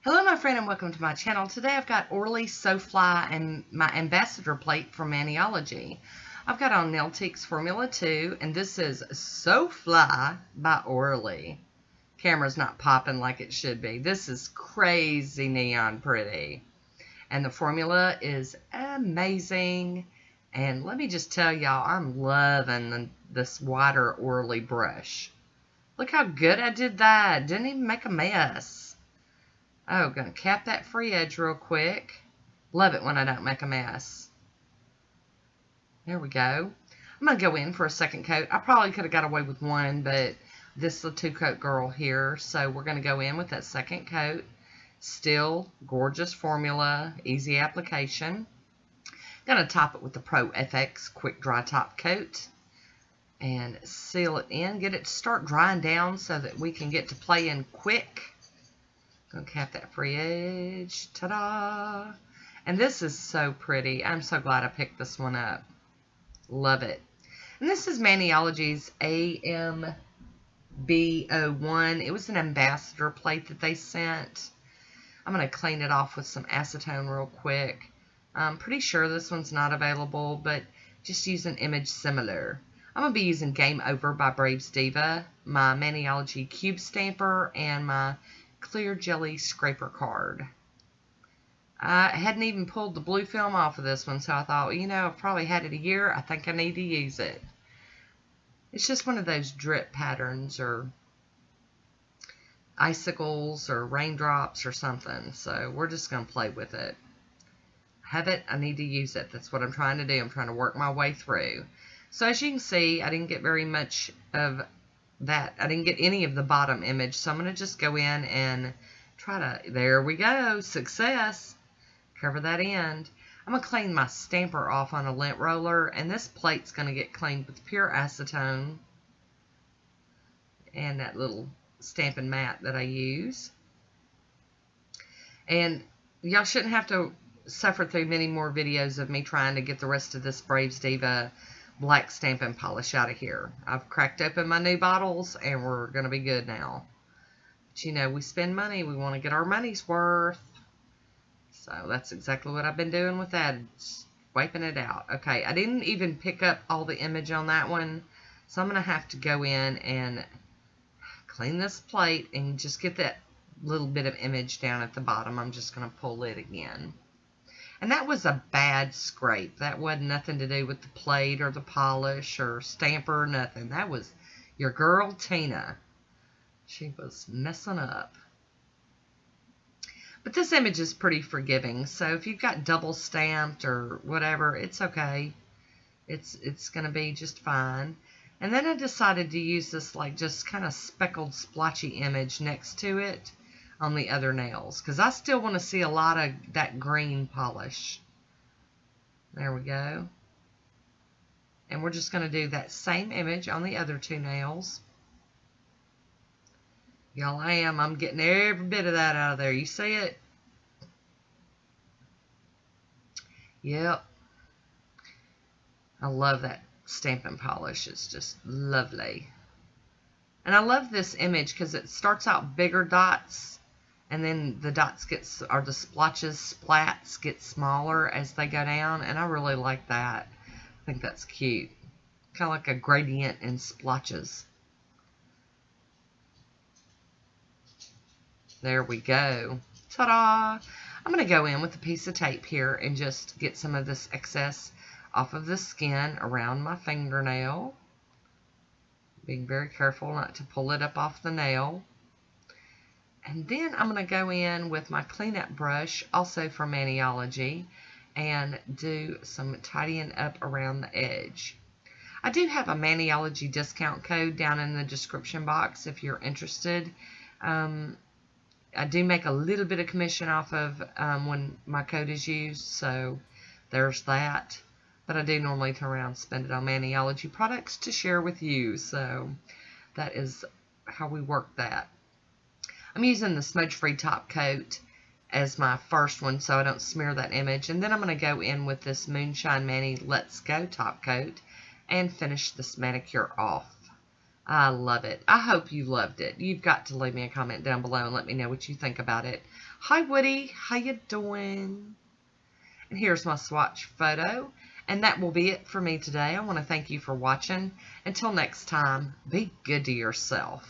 Hello my friend and welcome to my channel. Today I've got Orly, So Fly, and my ambassador plate from Maniology. I've got on Nailtiques Formula 2 and this is So Fly by Orly. Camera's not popping like it should be. This is crazy neon pretty. And the formula is amazing. And let me just tell y'all, I'm loving this wider Orly brush. Look how good I did that. Didn't even make a mess. Oh, gonna cap that free edge real quick. Love it when I don't make a mess. There we go. I'm gonna go in for a second coat. I probably could have got away with one, but this is a 2-coat girl here, so we're gonna go in with that second coat. Still gorgeous formula, easy application. Gonna top it with the Pro FX Quick Dry Top Coat and seal it in. Get it to start drying down so that we can get to playing quick. Gonna cap that free edge. Ta-da! And this is so pretty. I'm so glad I picked this one up. Love it. And this is Maniology's AMB01. It was an ambassador plate that they sent. I'm gonna clean it off with some acetone real quick. I'm pretty sure this one's not available, but just use an image similar. I'm gonna be using Game Over by Braves Diva, my Maniology cube stamper, and my clear jelly scraper card. I hadn't even pulled the blue film off of this one, so I thought, you know, I've probably had it a year. I think I need to use it. It's just one of those drip patterns or icicles or raindrops or something, so we're just going to play with it. Have it, I need to use it. That's what I'm trying to do. I'm trying to work my way through. So as you can see, I didn't get very much of that. I didn't get any of the bottom image, so I'm going to just go in and try to, there we go, success. Cover that end. I'm going to clean my stamper off on a lint roller, and this plate's going to get cleaned with pure acetone and that little stamping mat that I use. And y'all shouldn't have to suffer through many more videos of me trying to get the rest of this Braves Diva black stamping polish out of here. I've cracked open my new bottles and we're going to be good now. But you know, we spend money. We want to get our money's worth. So that's exactly what I've been doing with that. Just wiping it out. Okay, I didn't even pick up all the image on that one. So I'm going to have to go in and clean this plate and just get that little bit of image down at the bottom. I'm just going to pull it again. And that was a bad scrape. That wasn't nothing to do with the plate or the polish or stamper or nothing. That was your girl Tina. She was messing up. But this image is pretty forgiving. So if you've got double stamped or whatever, it's okay. It's going to be just fine. And then I decided to use this like just kind of speckled splotchy image next to it on the other nails, because I still want to see a lot of that green polish. There we go. And we're just going to do that same image on the other two nails. Y'all, I'm getting every bit of that out of there. You see it? Yep. I love that stamping polish. It's just lovely. And I love this image because it starts out bigger dots, and then the dots or the splotches, splats get smaller as they go down, and I really like that. I think that's cute. Kind of like a gradient in splotches. There we go. Ta-da! I'm going to go in with a piece of tape here and just get some of this excess off of the skin around my fingernail. Being very careful not to pull it up off the nail. And then I'm going to go in with my cleanup brush, also from Maniology, and do some tidying up around the edge. I do have a Maniology discount code down in the description box if you're interested. I do make a little bit of commission off of when my code is used, so there's that. But I do normally turn around and spend it on Maniology products to share with you, so that is how we work that. I'm using the smudge-free top coat as my first one so I don't smear that image. And then I'm going to go in with this Moonshine Mani Let's Go top coat and finish this Manicure Off I love it. I hope you loved it. You've got to leave me a comment down below and let me know what you think about it. Hi, Woody. How you doing? And here's my swatch photo. And that will be it for me today. I want to thank you for watching. Until next time, be good to yourself.